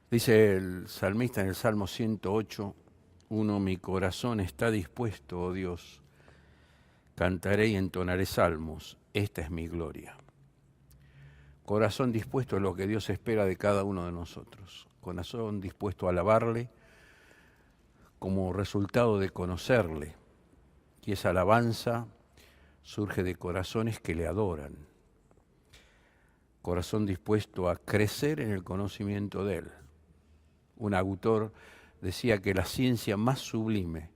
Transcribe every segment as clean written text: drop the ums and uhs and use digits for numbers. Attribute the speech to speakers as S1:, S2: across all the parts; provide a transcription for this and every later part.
S1: Dice el salmista en el Salmo 108, 1, mi corazón está dispuesto, oh Dios, cantaré y entonaré salmos, esta es mi gloria. Corazón dispuesto es lo que Dios espera de cada uno de nosotros. Corazón dispuesto a alabarle como resultado de conocerle. Y esa alabanza surge de corazones que le adoran. Corazón dispuesto a crecer en el conocimiento de Él. Un autor decía que la ciencia más sublime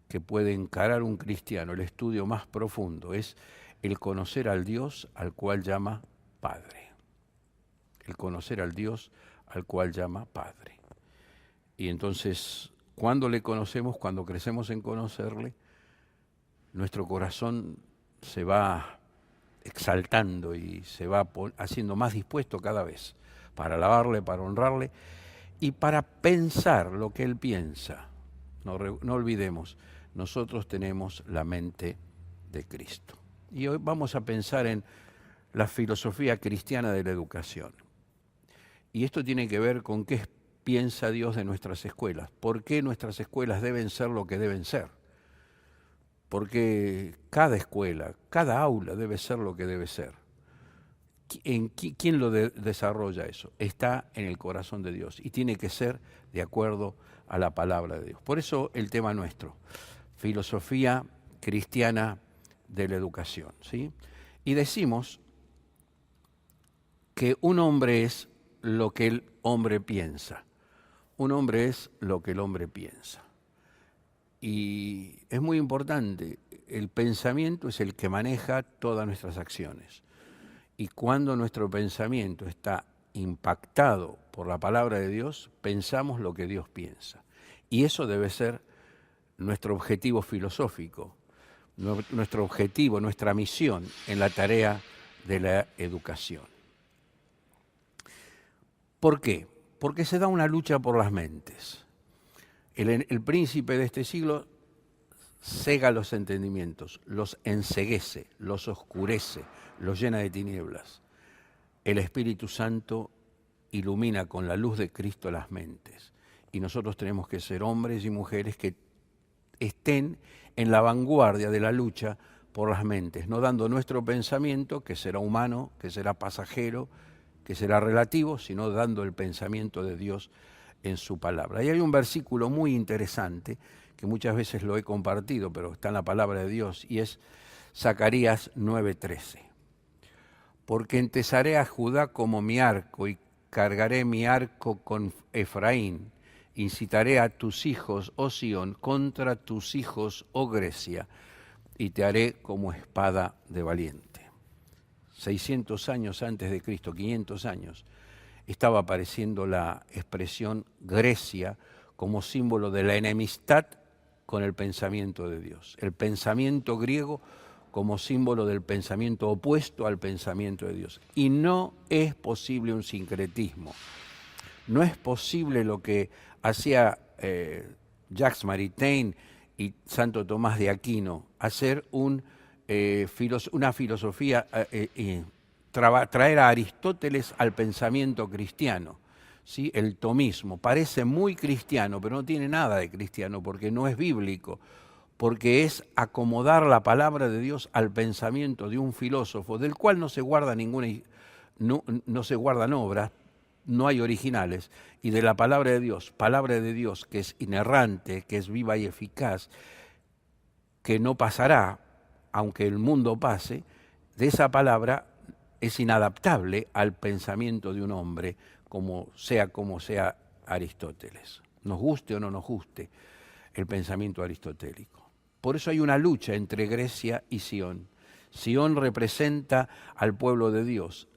S1: que puede encarar un cristiano, el estudio más profundo, es el conocer al Dios al cual llama Padre. El conocer al Dios al cual llama Padre. Y entonces, cuando le conocemos, cuando crecemos en conocerle, nuestro corazón se va exaltando y se va haciendo más dispuesto cada vez para alabarle, para honrarle y para pensar lo que Él piensa. No olvidemos, nosotros tenemos la mente de Cristo. Y hoy vamos a pensar en la filosofía cristiana de la educación. Y esto tiene que ver con qué piensa Dios de nuestras escuelas. ¿Por qué nuestras escuelas deben ser lo que deben ser? Porque cada escuela, cada aula debe ser lo que debe ser. ¿Quién lo desarrolla eso? Está en el corazón de Dios y tiene que ser de acuerdo a la palabra de Dios. Por eso el tema nuestro, filosofía cristiana de la educación, ¿sí? Y decimos que un hombre es lo que el hombre piensa. Un hombre es lo que el hombre piensa. Y es muy importante, el pensamiento es el que maneja todas nuestras acciones. Y cuando nuestro pensamiento está impactado por la palabra de Dios, pensamos lo que Dios piensa. Y eso debe ser nuestro objetivo filosófico, nuestro objetivo, nuestra misión en la tarea de la educación. ¿Por qué? Porque se da una lucha por las mentes. El príncipe de este siglo cega los entendimientos, los enceguece, los oscurece, los llena de tinieblas. El Espíritu Santo ilumina con la luz de Cristo las mentes. Y nosotros tenemos que ser hombres y mujeres que estén en la vanguardia de la lucha por las mentes, no dando nuestro pensamiento, que será humano, que será pasajero, que será relativo, sino dando el pensamiento de Dios en su palabra. Y hay un versículo muy interesante, que muchas veces lo he compartido, pero está en la palabra de Dios, y es Zacarías 9:13. Porque entesaré a Judá como mi arco, y cargaré mi arco con Efraín. Incitaré a tus hijos, oh Sión, contra tus hijos, oh Grecia, y te haré como espada de valiente. 600 años antes de Cristo, 500 años, estaba apareciendo la expresión Grecia como símbolo de la enemistad con el pensamiento de Dios. El pensamiento griego como símbolo del pensamiento opuesto al pensamiento de Dios. Y no es posible un sincretismo. No es posible lo que hacía Jacques Maritain y Santo Tomás de Aquino, hacer una filosofía, traer a Aristóteles al pensamiento cristiano. ¿Sí? El tomismo parece muy cristiano, pero no tiene nada de cristiano porque no es bíblico, porque es acomodar la palabra de Dios al pensamiento de un filósofo, del cual no se guarda no se guardan obras, no hay originales, y de la palabra de Dios que es inerrante, que es viva y eficaz, que no pasará, aunque el mundo pase, de esa palabra es inadaptable al pensamiento de un hombre, como sea Aristóteles. Nos guste o no nos guste el pensamiento aristotélico. Por eso hay una lucha entre Grecia y Sión. Sión representa al pueblo de Dios.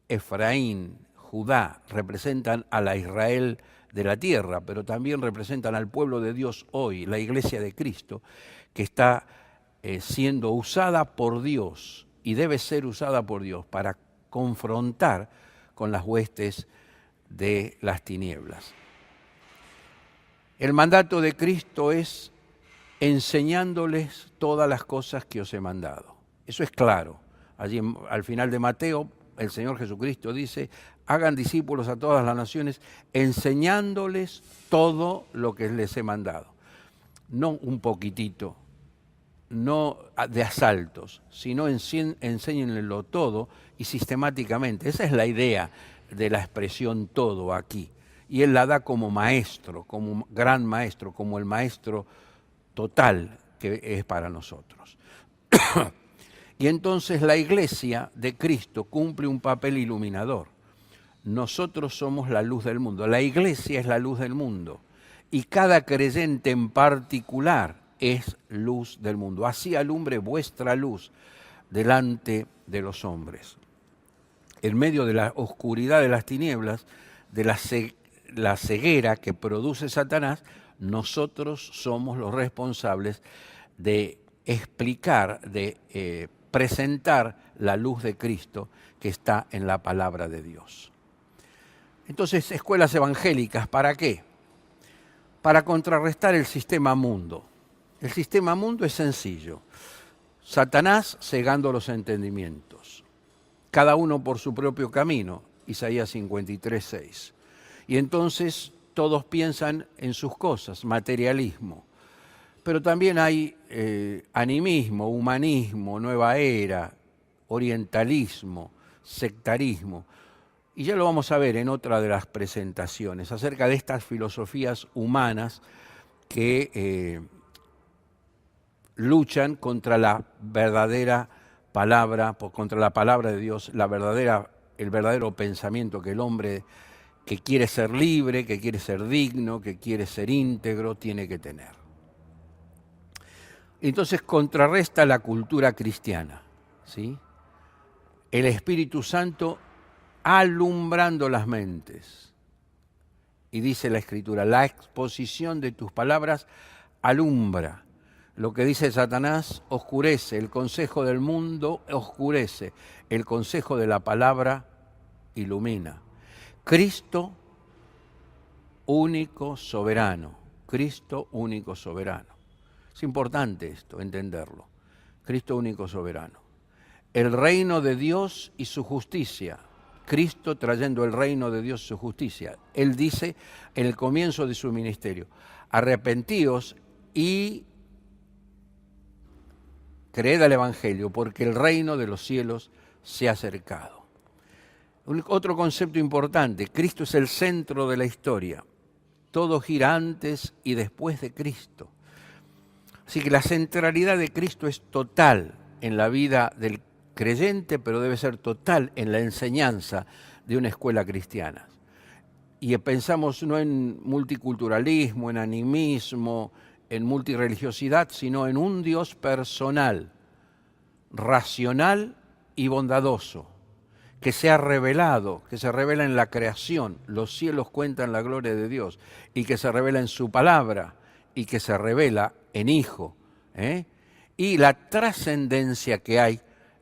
S1: Efraín, Judá representan a la Israel de la tierra, pero también representan al pueblo de Dios hoy, la iglesia de Cristo, que está siendo usada por Dios y debe ser usada por Dios para confrontar con las huestes de las tinieblas. El mandato de Cristo es enseñándoles todas las cosas que os he mandado. Eso es claro. Allí al final de Mateo el Señor Jesucristo dice, hagan discípulos a todas las naciones, enseñándoles todo lo que les he mandado. No un poquitito, no de asaltos, sino enséñenlo todo y sistemáticamente. Esa es la idea de la expresión todo aquí. Y Él la da como maestro, como gran maestro, como el maestro total que es para nosotros. Y entonces la Iglesia de Cristo cumple un papel iluminador. Nosotros somos la luz del mundo. La Iglesia es la luz del mundo. Y cada creyente en particular es luz del mundo. Así alumbre vuestra luz delante de los hombres. En medio de la oscuridad de las tinieblas, de la ceguera que produce Satanás, nosotros somos los responsables de explicar, de presentar la luz de Cristo que está en la palabra de Dios. Entonces, escuelas evangélicas, ¿para qué? Para contrarrestar el sistema mundo. El sistema mundo es sencillo. Satanás cegando los entendimientos. Cada uno por su propio camino. Isaías 53:6. Y entonces todos piensan en sus cosas, materialismo. Pero también hay animismo, humanismo, nueva era, orientalismo, sectarismo. Y ya lo vamos a ver en otra de las presentaciones, acerca de estas filosofías humanas que luchan contra la verdadera palabra, contra la palabra de Dios, el verdadero pensamiento que el hombre que quiere ser libre, que quiere ser digno, que quiere ser íntegro, tiene que tener. Entonces contrarresta la cultura cristiana, ¿sí? El Espíritu Santo alumbrando las mentes. Y dice la Escritura, la exposición de tus palabras alumbra. Lo que dice Satanás oscurece, el consejo del mundo oscurece, el consejo de la palabra ilumina. Cristo único soberano, Cristo único soberano. Es importante esto, entenderlo. Cristo único soberano. El reino de Dios y su justicia. Cristo trayendo el reino de Dios y su justicia. Él dice en el comienzo de su ministerio, arrepentíos y creed al Evangelio, porque el reino de los cielos se ha acercado. Otro concepto importante, Cristo es el centro de la historia. Todo gira antes y después de Cristo. Así que la centralidad de Cristo es total en la vida del creyente, pero debe ser total en la enseñanza de una escuela cristiana. Y pensamos no en multiculturalismo, en animismo, en multireligiosidad, sino en un Dios personal, racional y bondadoso, que se ha revelado, que se revela en la creación, los cielos cuentan la gloria de Dios, y que se revela en su palabra, y que se revela en Hijo, y la trascendencia que hay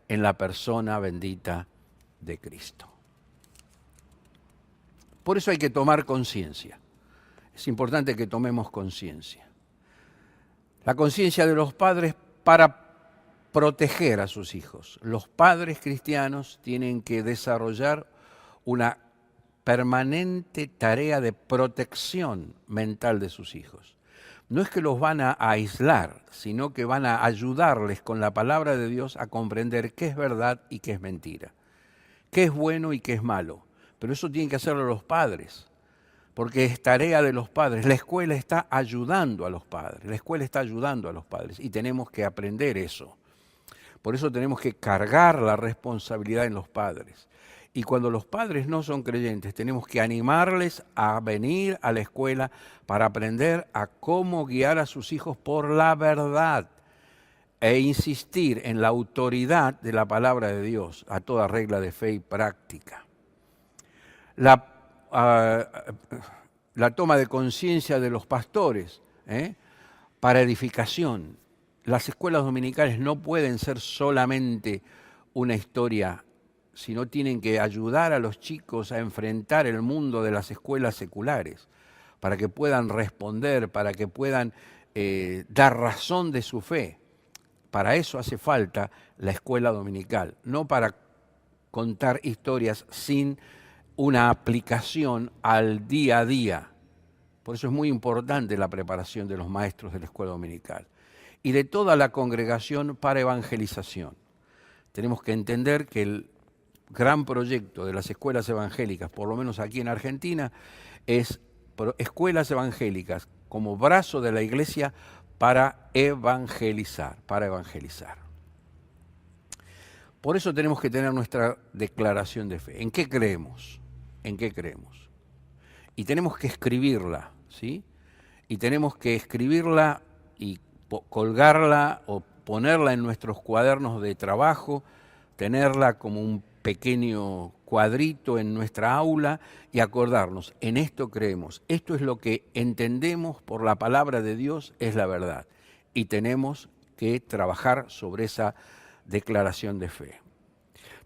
S1: en la persona bendita de Cristo. Por eso hay que tomar conciencia. Es importante que tomemos conciencia. La conciencia de los padres para proteger a sus hijos. Los padres cristianos tienen que desarrollar una permanente tarea de protección mental de sus hijos. No es que los van a aislar, sino que van a ayudarles con la palabra de Dios a comprender qué es verdad y qué es mentira, qué es bueno y qué es malo. Pero eso tienen que hacerlo los padres, porque es tarea de los padres. La escuela está ayudando a los padres, y tenemos que aprender eso. Por eso tenemos que cargar la responsabilidad en los padres. Y cuando los padres no son creyentes, tenemos que animarles a venir a la escuela para aprender a cómo guiar a sus hijos por la verdad e insistir en la autoridad de la palabra de Dios a toda regla de fe y práctica. La toma de conciencia de los pastores para edificación. Las escuelas dominicales no pueden ser solamente una historia, sino tienen que ayudar a los chicos a enfrentar el mundo de las escuelas seculares, para que puedan responder, para que puedan dar razón de su fe. Para eso hace falta la escuela dominical, no para contar historias sin una aplicación al día a día. Por eso es muy importante la preparación de los maestros de la escuela dominical y de toda la congregación para evangelización. Tenemos que entender que el gran proyecto de las escuelas evangélicas, por lo menos aquí en Argentina, es escuelas evangélicas como brazo de la iglesia para evangelizar, Por eso tenemos que tener nuestra declaración de fe. ¿En qué creemos? ¿En qué creemos? Y tenemos que escribirla, ¿sí? Y tenemos que escribirla y colgarla o ponerla en nuestros cuadernos de trabajo, tenerla como un pequeño cuadrito en nuestra aula y acordarnos, en esto creemos, esto es lo que entendemos por la palabra de Dios, es la verdad. Y tenemos que trabajar sobre esa declaración de fe.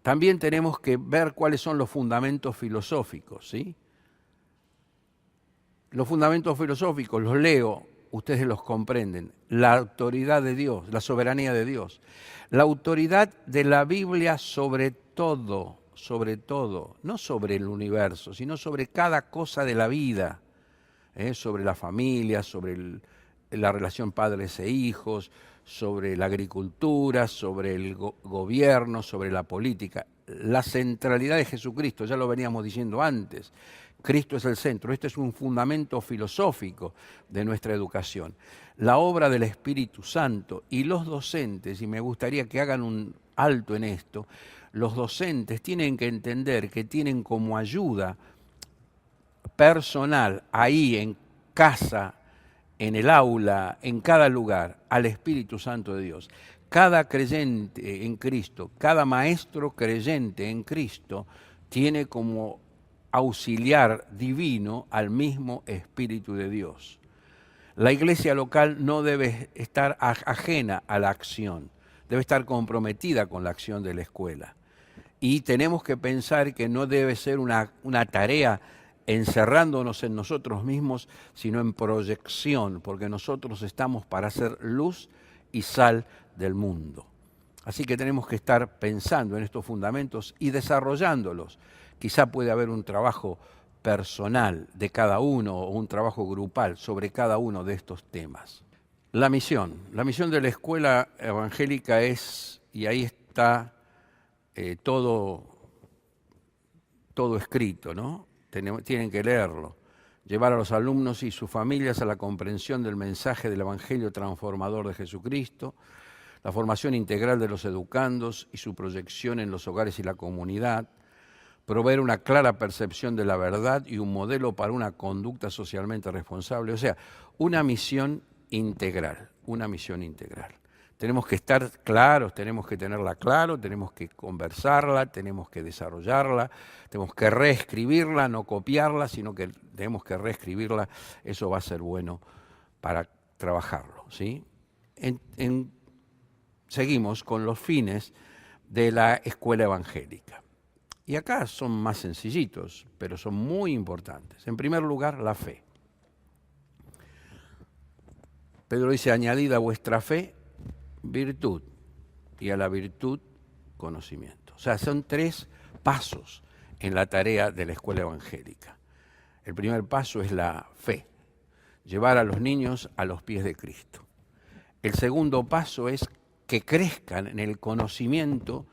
S1: También tenemos que ver cuáles son los fundamentos filosóficos, ¿sí? Los fundamentos filosóficos los leo, ustedes los comprenden. La autoridad de Dios, la soberanía de Dios. La autoridad de la Biblia sobre todo, no sobre el universo, sino sobre cada cosa de la vida, sobre la familia, sobre la relación padres e hijos, sobre la agricultura, sobre el gobierno, sobre la política. La centralidad de Jesucristo, ya lo veníamos diciendo antes. Cristo es el centro. Este es un fundamento filosófico de nuestra educación. La obra del Espíritu Santo y los docentes, y me gustaría que hagan un alto en esto, los docentes tienen que entender que tienen como ayuda personal ahí en casa, en el aula, en cada lugar, al Espíritu Santo de Dios. Cada creyente en Cristo, cada maestro creyente en Cristo tiene como auxiliar divino al mismo Espíritu de Dios. La iglesia local no debe estar ajena a la acción, debe estar comprometida con la acción de la escuela. Y tenemos que pensar que no debe ser una tarea encerrándonos en nosotros mismos, sino en proyección, porque nosotros estamos para ser luz y sal del mundo. Así que tenemos que estar pensando en estos fundamentos y desarrollándolos. Quizá puede haber un trabajo personal de cada uno o un trabajo grupal sobre cada uno de estos temas. La misión de la escuela evangélica es, y ahí está todo escrito, ¿no? Tienen que leerlo. Llevar a los alumnos y sus familias a la comprensión del mensaje del Evangelio transformador de Jesucristo, la formación integral de los educandos y su proyección en los hogares y la comunidad, proveer una clara percepción de la verdad y un modelo para una conducta socialmente responsable. O sea, una misión integral. Tenemos que estar claros, tenemos que tenerla claro, tenemos que conversarla, tenemos que desarrollarla, tenemos que reescribirla, no copiarla, sino que tenemos que reescribirla. Eso va a ser bueno para trabajarlo, ¿sí? Seguimos con los fines de la escuela evangélica. Y acá son más sencillitos, pero son muy importantes. En primer lugar, la fe. Pedro dice, añadid a vuestra fe virtud, y a la virtud conocimiento. O sea, son 3 pasos en la tarea de la escuela evangélica. El primer paso es la fe, llevar a los niños a los pies de Cristo. El segundo paso es que crezcan en el conocimiento,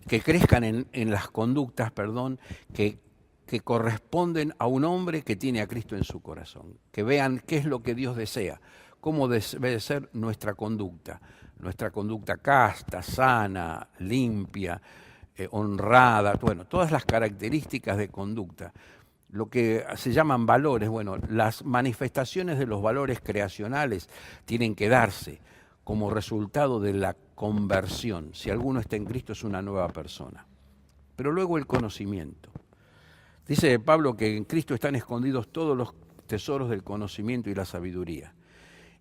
S1: que crezcan en las conductas, que corresponden a un hombre que tiene a Cristo en su corazón, que vean qué es lo que Dios desea, cómo debe ser nuestra conducta casta, sana, limpia, honrada, bueno, todas las características de conducta. Lo que se llaman valores, bueno, las manifestaciones de los valores creacionales tienen que darse como resultado de la conversión. Si alguno está en Cristo es una nueva persona. Pero luego el conocimiento. Dice Pablo que en Cristo están escondidos todos los tesoros del conocimiento y la sabiduría.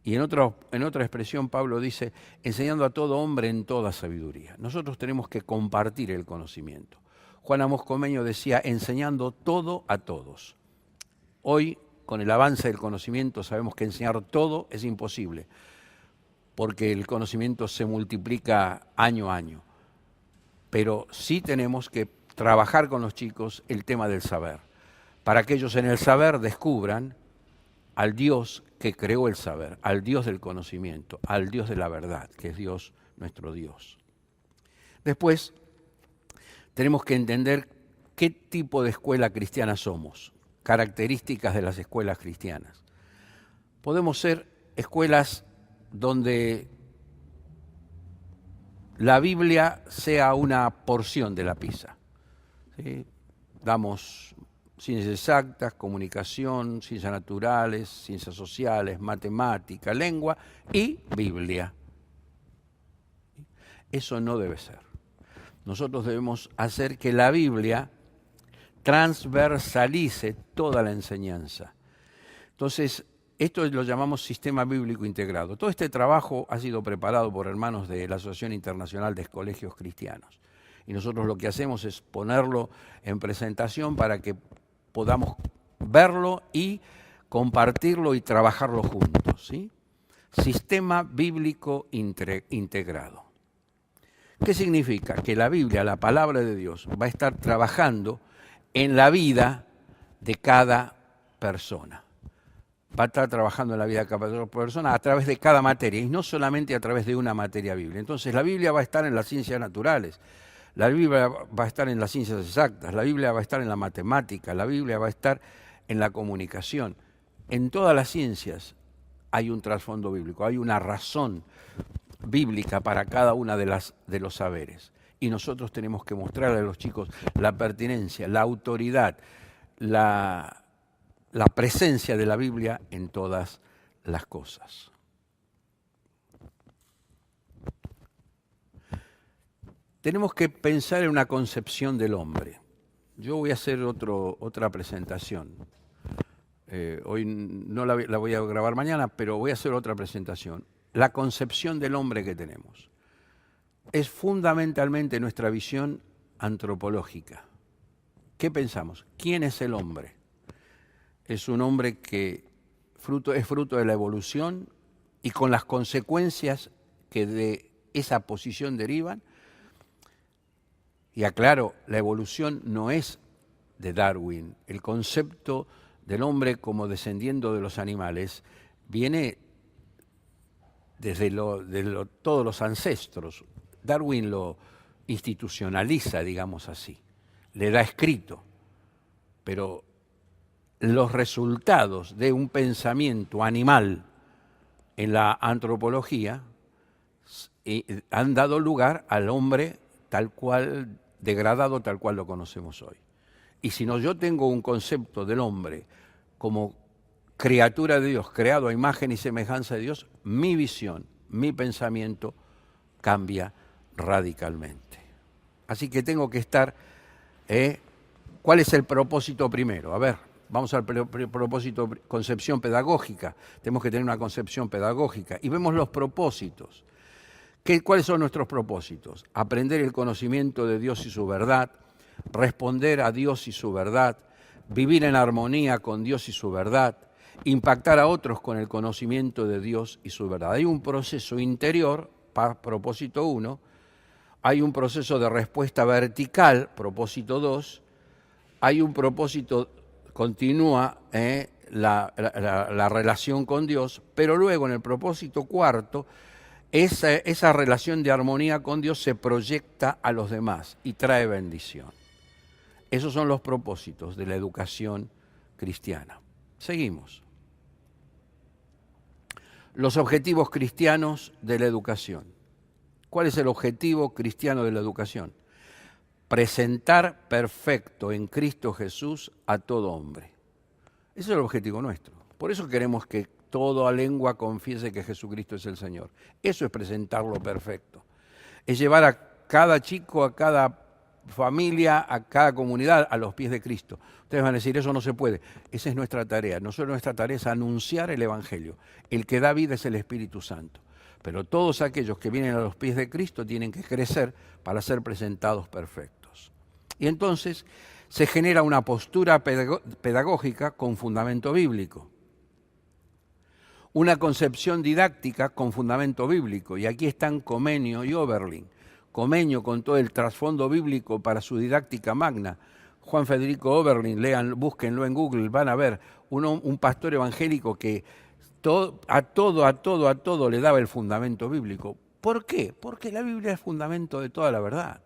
S1: Y en otra expresión Pablo dice, enseñando a todo hombre en toda sabiduría. Nosotros tenemos que compartir el conocimiento. Juan Amós Comeño decía, enseñando todo a todos. Hoy, con el avance del conocimiento, sabemos que enseñar todo es imposible, porque el conocimiento se multiplica año a año. Pero sí tenemos que trabajar con los chicos el tema del saber, para que ellos en el saber descubran al Dios que creó el saber, al Dios del conocimiento, al Dios de la verdad, que es Dios, nuestro Dios. Después, tenemos que entender qué tipo de escuela cristiana somos, características de las escuelas cristianas. Podemos ser escuelas donde la Biblia sea una porción de la pizza, ¿sí? Damos ciencias exactas, comunicación, ciencias naturales, ciencias sociales, matemática, lengua y Biblia. Eso no debe ser. Nosotros debemos hacer que la Biblia transversalice toda la enseñanza. Entonces, esto lo llamamos sistema bíblico integrado. Todo este trabajo ha sido preparado por hermanos de la Asociación Internacional de Colegios Cristianos. Y nosotros lo que hacemos es ponerlo en presentación para que podamos verlo y compartirlo y trabajarlo juntos, ¿sí? Sistema bíblico integrado. ¿Qué significa? Que la Biblia, la palabra de Dios, va a estar trabajando en la vida de cada persona. Va a estar trabajando en la vida de cada persona a través de cada materia y no solamente a través de una materia bíblica. Entonces la Biblia va a estar en las ciencias naturales, la Biblia va a estar en las ciencias exactas, la Biblia va a estar en la matemática, la Biblia va a estar en la comunicación. En todas las ciencias hay un trasfondo bíblico, hay una razón bíblica para cada una de los saberes. Y nosotros tenemos que mostrarle a los chicos la pertinencia, la autoridad, la presencia de la Biblia en todas las cosas. Tenemos que pensar en una concepción del hombre. Yo voy a hacer otra presentación. Hoy no la voy a grabar mañana, pero voy a hacer otra presentación. La concepción del hombre que tenemos es fundamentalmente nuestra visión antropológica. ¿Qué pensamos? ¿Quién es el hombre? Es un hombre que es fruto de la evolución y con las consecuencias que de esa posición derivan. Y aclaro, la evolución no es de Darwin. El concepto del hombre como descendiendo de los animales viene desde todos los ancestros. Darwin lo institucionaliza, digamos así, le da escrito, pero los resultados de un pensamiento animal en la antropología han dado lugar al hombre tal cual, degradado tal cual lo conocemos hoy. Y si no, yo tengo un concepto del hombre como criatura de Dios, creado a imagen y semejanza de Dios, mi visión, mi pensamiento cambia radicalmente. Así que tengo que estar, ¿cuál es el propósito primero? A ver, vamos al propósito, concepción pedagógica. Tenemos que tener una concepción pedagógica y vemos los propósitos. ¿Cuáles son nuestros propósitos? Aprender el conocimiento de Dios y su verdad, responder a Dios y su verdad, vivir en armonía con Dios y su verdad, impactar a otros con el conocimiento de Dios y su verdad. Hay un proceso interior, propósito 1, hay un proceso de respuesta vertical, propósito 2, hay un propósito, continúa la relación con Dios, pero luego en el propósito 4, esa relación de armonía con Dios se proyecta a los demás y trae bendición. Esos son los propósitos de la educación cristiana. Seguimos. Los objetivos cristianos de la educación. ¿Cuál es el objetivo cristiano de la educación? Presentar perfecto en Cristo Jesús a todo hombre. Ese es el objetivo nuestro. Por eso queremos que toda lengua confiese que Jesucristo es el Señor. Eso es presentarlo perfecto. Es llevar a cada chico, a cada familia, a cada comunidad a los pies de Cristo. Ustedes van a decir, eso no se puede. Esa es nuestra tarea. Nuestra tarea es anunciar el Evangelio. El que da vida es el Espíritu Santo. Pero todos aquellos que vienen a los pies de Cristo tienen que crecer para ser presentados perfectos. Y entonces se genera una postura pedagógica con fundamento bíblico. Una concepción didáctica con fundamento bíblico. Y aquí están Comenio y Oberlin. Comeneño con todo el trasfondo bíblico para su didáctica magna. Juan Federico Oberlin, búsquenlo en Google, van a ver un pastor evangélico que a todo le daba el fundamento bíblico. ¿Por qué? Porque la Biblia es fundamento de toda la verdad.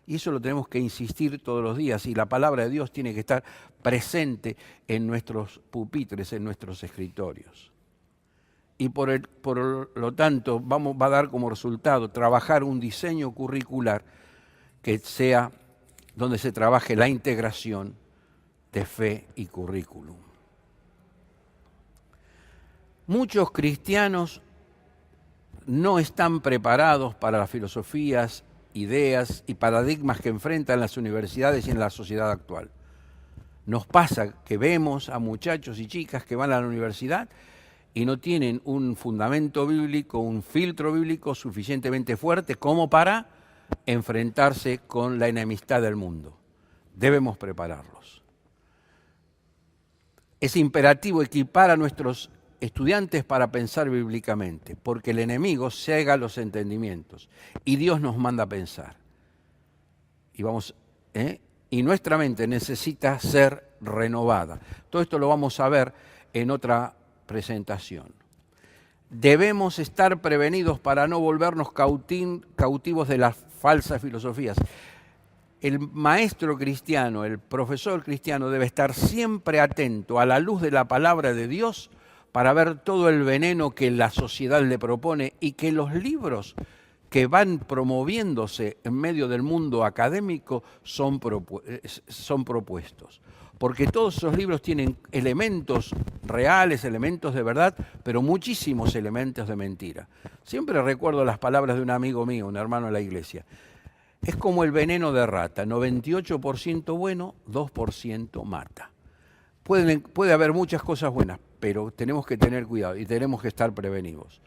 S1: Y eso lo tenemos que insistir todos los días. Y la palabra de Dios tiene que estar presente en nuestros pupitres, en nuestros escritorios. Y por lo tanto va a dar como resultado trabajar un diseño curricular que sea donde se trabaje la integración de fe y currículum. Muchos cristianos no están preparados para las filosofías, ideas y paradigmas que enfrentan las universidades y en la sociedad actual. Nos pasa que vemos a muchachos y chicas que van a la universidad y no tienen un fundamento bíblico, un filtro bíblico suficientemente fuerte como para enfrentarse con la enemistad del mundo. Debemos prepararlos. Es imperativo equipar a nuestros estudiantes para pensar bíblicamente, porque el enemigo ciega los entendimientos y Dios nos manda a pensar. Y nuestra mente necesita ser renovada. Todo esto lo vamos a ver en otra presentación. Debemos estar prevenidos para no volvernos cautivos de las falsas filosofías. El maestro cristiano, el profesor cristiano debe estar siempre atento a la luz de la palabra de Dios para ver todo el veneno que la sociedad le propone y que los libros que van promoviéndose en medio del mundo académico son propuestos. Porque todos esos libros tienen elementos reales, elementos de verdad, pero muchísimos elementos de mentira. Siempre recuerdo las palabras de un amigo mío, un hermano de la iglesia. Es como el veneno de rata, 98% bueno, 2% mata. Puede haber muchas cosas buenas, pero tenemos que tener cuidado y tenemos que estar prevenidos.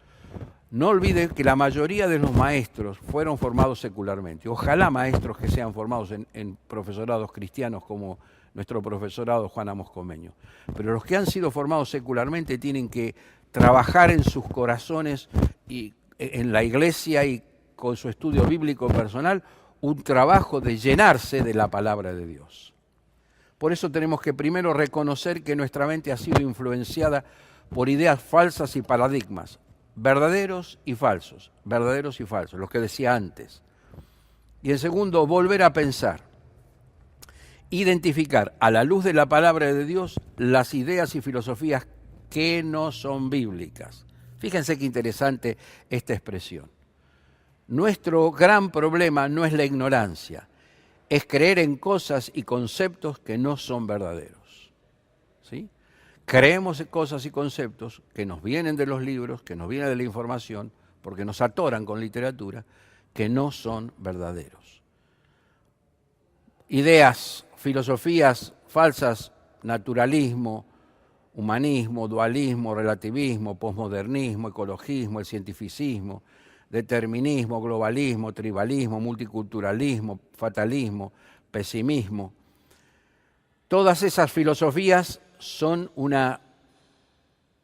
S1: No olviden que la mayoría de los maestros fueron formados secularmente. Ojalá maestros que sean formados en profesorados cristianos como nuestro profesorado Juan Amos Comeneño. Pero los que han sido formados secularmente tienen que trabajar en sus corazones y en la iglesia y con su estudio bíblico personal, un trabajo de llenarse de la palabra de Dios. Por eso tenemos que primero reconocer que nuestra mente ha sido influenciada por ideas falsas y paradigmas, verdaderos y falsos, los que decía antes. Y en segundo, volver a pensar, identificar a la luz de la palabra de Dios las ideas y filosofías que no son bíblicas. Fíjense qué interesante esta expresión. Nuestro gran problema no es la ignorancia, es creer en cosas y conceptos que no son verdaderos. ¿Sí? Creemos en cosas y conceptos que nos vienen de los libros, que nos vienen de la información, porque nos atoran con literatura, que no son verdaderos. Ideas, filosofías falsas, naturalismo, humanismo, dualismo, relativismo, posmodernismo, ecologismo, el cientificismo, determinismo, globalismo, tribalismo, multiculturalismo, fatalismo, pesimismo. Todas esas filosofías son una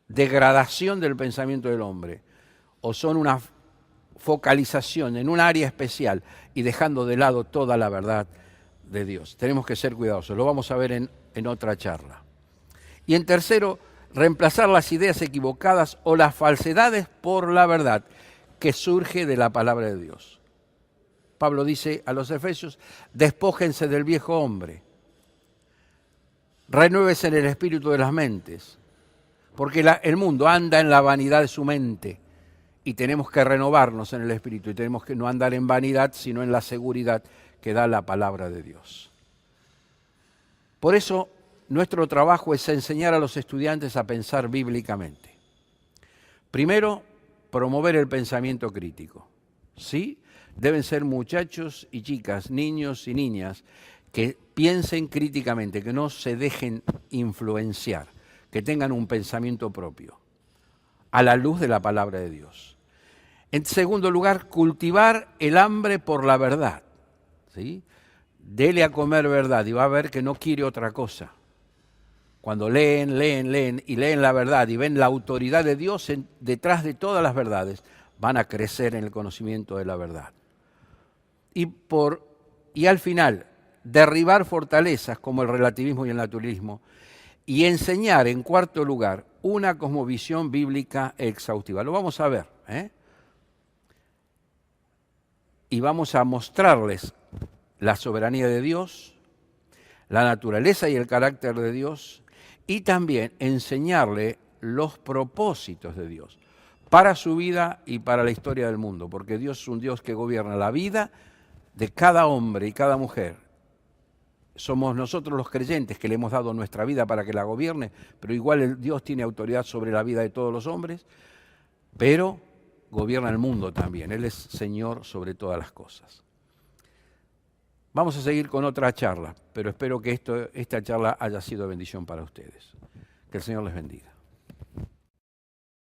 S1: degradación del pensamiento del hombre o son una focalización en un área especial y dejando de lado toda la verdad de Dios. Tenemos que ser cuidadosos, lo vamos a ver en otra charla. Y en tercero, reemplazar las ideas equivocadas o las falsedades por la verdad que surge de la palabra de Dios. Pablo dice a los Efesios, despójense del viejo hombre, renuévese en el espíritu de las mentes, porque el mundo anda en la vanidad de su mente y tenemos que renovarnos en el espíritu y tenemos que no andar en vanidad, sino en la seguridad que da la palabra de Dios. Por eso, nuestro trabajo es enseñar a los estudiantes a pensar bíblicamente. Primero, promover el pensamiento crítico. ¿Sí? Deben ser muchachos y chicas, niños y niñas, que piensen críticamente, que no se dejen influenciar, que tengan un pensamiento propio, a la luz de la palabra de Dios. En segundo lugar, cultivar el hambre por la verdad. ¿Sí? Dele a comer verdad y va a ver que no quiere otra cosa. Cuando leen y leen la verdad y ven la autoridad de Dios detrás de todas las verdades, van a crecer en el conocimiento de la verdad. y al final derribar fortalezas como el relativismo y el naturalismo y enseñar, en cuarto lugar, una cosmovisión bíblica exhaustiva. Lo vamos a ver, y vamos a mostrarles la soberanía de Dios, la naturaleza y el carácter de Dios, y también enseñarle los propósitos de Dios para su vida y para la historia del mundo, porque Dios es un Dios que gobierna la vida de cada hombre y cada mujer. Somos nosotros los creyentes que le hemos dado nuestra vida para que la gobierne, pero igual Dios tiene autoridad sobre la vida de todos los hombres, pero gobierna el mundo también. Él es Señor sobre todas las cosas. Vamos a seguir con otra charla, pero espero que esta charla haya sido bendición para ustedes. Que el Señor les bendiga.